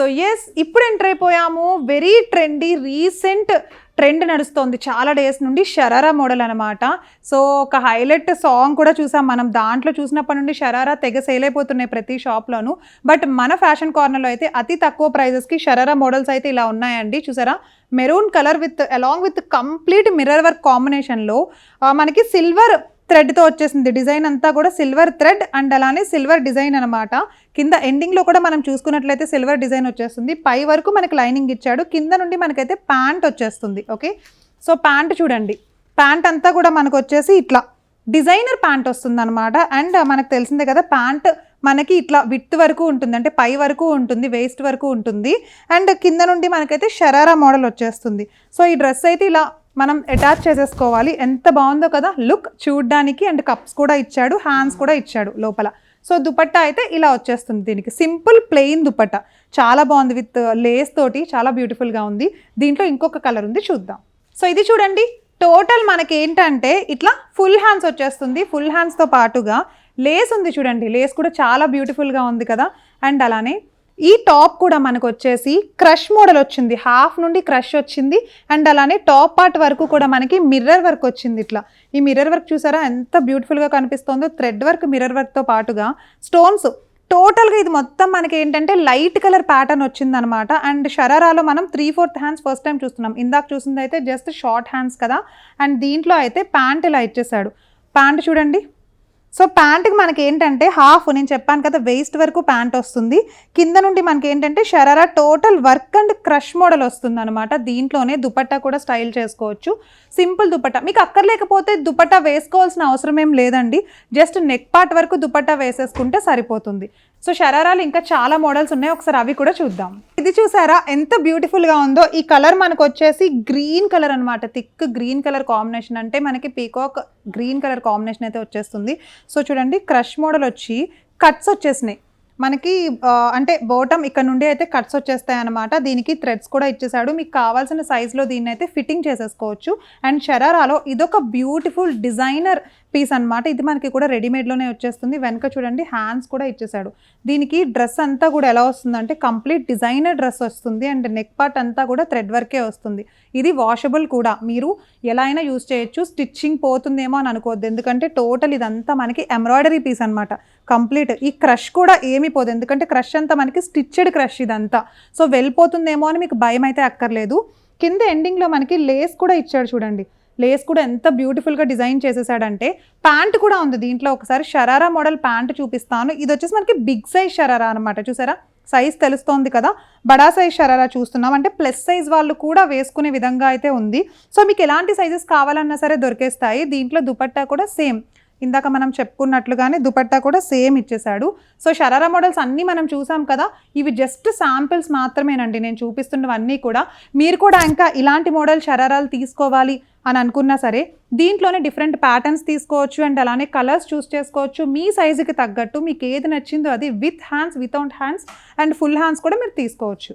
So yes ఇప్పుడు enter అయిపోయాము. Very trendy recent trend నడుస్తోంది చాలా డేస్ నుండి, షరారా మోడల్ అనమాట. సో ఒక హైలైట్ సాంగ్ కూడా చూసాం మనం. దాంట్లో చూసినప్పటి నుండి షరారా తెగ సేల్ అయిపోతున్నాయి ప్రతి షాప్లోను. బట్ మన ఫ్యాషన్ కార్నర్లో అయితే అతి తక్కువ ప్రైజెస్కి షరారా మోడల్స్ అయితే ఇలా ఉన్నాయండి. చూసారా, maroon colour with along with complete mirror work కాంబినేషన్లో మనకి సిల్వర్ థ్రెడ్తో వచ్చేసింది. డిజైన్ అంతా కూడా సిల్వర్ థ్రెడ్ అండ్ అలానే సిల్వర్ డిజైన్ అనమాట. కింద ఎండింగ్లో కూడా మనం చూసుకున్నట్లయితే సిల్వర్ డిజైన్ వచ్చేస్తుంది. పై వరకు మనకి లైనింగ్ ఇచ్చాడు, కింద నుండి మనకైతే ప్యాంట్ వచ్చేస్తుంది. ఓకే, సో ప్యాంట్ చూడండి, ప్యాంట్ అంతా కూడా మనకు వచ్చేసి ఇట్లా డిజైనర్ ప్యాంట్ వస్తుంది అనమాట. అండ్ మనకు తెలిసిందే కదా, ప్యాంట్ మనకి ఇట్లా విత్ వరకు ఉంటుంది, అంటే పై వరకు ఉంటుంది, వేస్ట్ వరకు ఉంటుంది. అండ్ కింద నుండి మనకైతే షరారా మోడల్ వచ్చేస్తుంది. సో ఈ డ్రెస్ అయితే ఇలా మనం అటాచ్ చేసేసుకోవాలి. ఎంత బాగుందో కదా లుక్ చూడ్డానికి. అండ్ కప్స్ కూడా ఇచ్చాడు, హ్యాండ్స్ కూడా ఇచ్చాడు లోపల. సో దుపట్టా అయితే ఇలా వచ్చేస్తుంది. దీనికి సింపుల్ ప్లెయిన్ దుపట్టా చాలా బాగుంది, విత్ లేస్ తోటి చాలా బ్యూటిఫుల్గా ఉంది. దీంట్లో ఇంకొక కలర్ ఉంది, చూద్దాం. సో ఇది చూడండి, టోటల్ మనకి ఏంటంటే ఇట్లా ఫుల్ హ్యాండ్స్ వచ్చేస్తుంది. ఫుల్ హ్యాండ్స్తో పాటుగా లేస్ ఉంది చూడండి, లేస్ కూడా చాలా బ్యూటిఫుల్గా ఉంది కదా. అండ్ అలానే ఈ టాప్ కూడా మనకు వచ్చేసి క్రష్ మోడల్ వచ్చింది, హాఫ్ నుండి క్రష్ వచ్చింది. అండ్ అలానే టాప్ పార్ట్ వరకు కూడా మనకి మిర్రర్ వర్క్ వచ్చింది. ఇట్లా ఈ మిర్రర్ వర్క్ చూసారా ఎంత బ్యూటిఫుల్గా కనిపిస్తుందో. థ్రెడ్ వర్క్, మిర్రర్ వర్క్తో పాటుగా స్టోన్స్. టోటల్గా ఇది మొత్తం మనకి ఏంటంటే లైట్ కలర్ ప్యాటర్న్ వచ్చిందనమాట. అండ్ షరారాలో మనం 3/4 హ్యాండ్స్ ఫస్ట్ టైం చూస్తున్నాం. ఇందాక చూసింది అయితే జస్ట్ షార్ట్ హ్యాండ్స్ కదా. అండ్ దీంట్లో అయితే ప్యాంట్ ఇలా ఇచ్చేసాడు. ప్యాంట్ చూడండి, సో ప్యాంట్కి మనకి ఏంటంటే హాఫ్, నేను చెప్పాను కదా వేస్ట్ వరకు ప్యాంట్ వస్తుంది. కింద నుండి మనకి ఏంటంటే sharara total work and crush model వస్తుంది అనమాట. దీంట్లోనే దుపట్టా కూడా స్టైల్ చేసుకోవచ్చు. సింపుల్ దుపట్టా, మీకు అక్కర్లేకపోతే దుపట్టా వేసుకోవాల్సిన అవసరం ఏం లేదండి. జస్ట్ నెక్ పార్ట్ వరకు దుపట్టా వేసేసుకుంటే సరిపోతుంది. సో షరారాలు ఇంకా చాలా మోడల్స్ ఉన్నాయి, ఒకసారి అవి కూడా చూద్దాం. ఇది చూసారా ఎంత బ్యూటిఫుల్గా ఉందో. ఈ కలర్ మనకు వచ్చేసి గ్రీన్ కలర్ అనమాట, థిక్ గ్రీన్ కలర్ కాంబినేషన్. అంటే మనకి పీకాక్ గ్రీన్ కలర్ కాంబినేషన్ అయితే వచ్చేస్తుంది. సో చూడండి, క్రష్ మోడల్ వచ్చి కట్స్ వచ్చేసినాయి మనకి. అంటే బాటమ్ ఇక్కడ నుండి అయితే కట్స్ వచ్చేస్తాయి అనమాట. దీనికి థ్రెడ్స్ కూడా ఇచ్చేసాడు. మీకు కావాల్సిన సైజులో దీన్ని అయితే ఫిట్టింగ్ చేసేసుకోవచ్చు. అండ్ షరారాలో ఇదొక బ్యూటిఫుల్ డిజైనర్ పీస్ అనమాట. ఇది మనకి కూడా రెడీమేడ్లోనే వచ్చేస్తుంది. వెనక చూడండి హ్యాండ్స్ కూడా ఇచ్చేసాడు. దీనికి డ్రెస్ అంతా కూడా ఎలా వస్తుందంటే కంప్లీట్ డిజైనర్ డ్రెస్ వస్తుంది. అండ్ నెక్ పార్ట్ అంతా కూడా థ్రెడ్ వర్కే వస్తుంది. ఇది వాషబుల్ కూడా, మీరు ఎలా అయినా యూజ్ చేయొచ్చు. స్టిచ్చింగ్ పోతుందేమో అని అనుకోవద్దు, ఎందుకంటే టోటల్ ఇదంతా మనకి ఎంబ్రాయిడరీ పీస్ అనమాట కంప్లీట్. ఈ క్రష్ కూడా ఏమీ పోదు, ఎందుకంటే క్రష్ అంతా మనకి స్టిచ్డ్ క్రష్ ఇదంతా. సో వెళ్ళిపోతుందేమో అని మీకు భయం అయితే అక్కర్లేదు. కింద ఎండింగ్లో మనకి లేస్ కూడా ఇచ్చాడు చూడండి. లేస్ కూడా ఎంత బ్యూటిఫుల్గా డిజైన్ చేసేసాడంటే. ప్యాంట్ కూడా ఉంది దీంట్లో. ఒకసారి షరారా మోడల్ ప్యాంట్ చూపిస్తాను. ఇది వచ్చేసి మనకి బిగ్ సైజ్ షరారా అనమాట. చూసారా, సైజ్ తెలుస్తోంది కదా. బడా సైజ్ షరారా చూస్తున్నాం, అంటే ప్లస్ సైజ్ వాళ్ళు కూడా వేసుకునే విధంగా అయితే ఉంది. సో మీకు ఎలాంటి సైజెస్ కావాలన్నా సరే దొరికేస్తాయి. దీంట్లో దుపట్టా కూడా సేమ్, ఇందాక మనం చెప్పుకున్నట్లుగానే దుపట్టా కూడా సేమ్ ఇచ్చేసాడు. సో షరారా మోడల్స్ అన్నీ మనం చూసాం కదా, ఇవి జస్ట్ శాంపిల్స్ మాత్రమేనండి నేను చూపిస్తున్నవన్నీ కూడా. మీరు కూడా ఇంకా ఇలాంటి మోడల్ షరారాలు తీసుకోవాలి అని అనుకున్నా సరే దీంట్లోనే డిఫరెంట్ ప్యాటర్న్స్ తీసుకోవచ్చు. అండ్ అలానే కలర్స్ చూస్ చేసుకోవచ్చు. మీ సైజుకి తగ్గట్టు మీకు ఏది నచ్చిందో అది, with hands, without hands and full hands కూడా మీరు తీసుకోవచ్చు.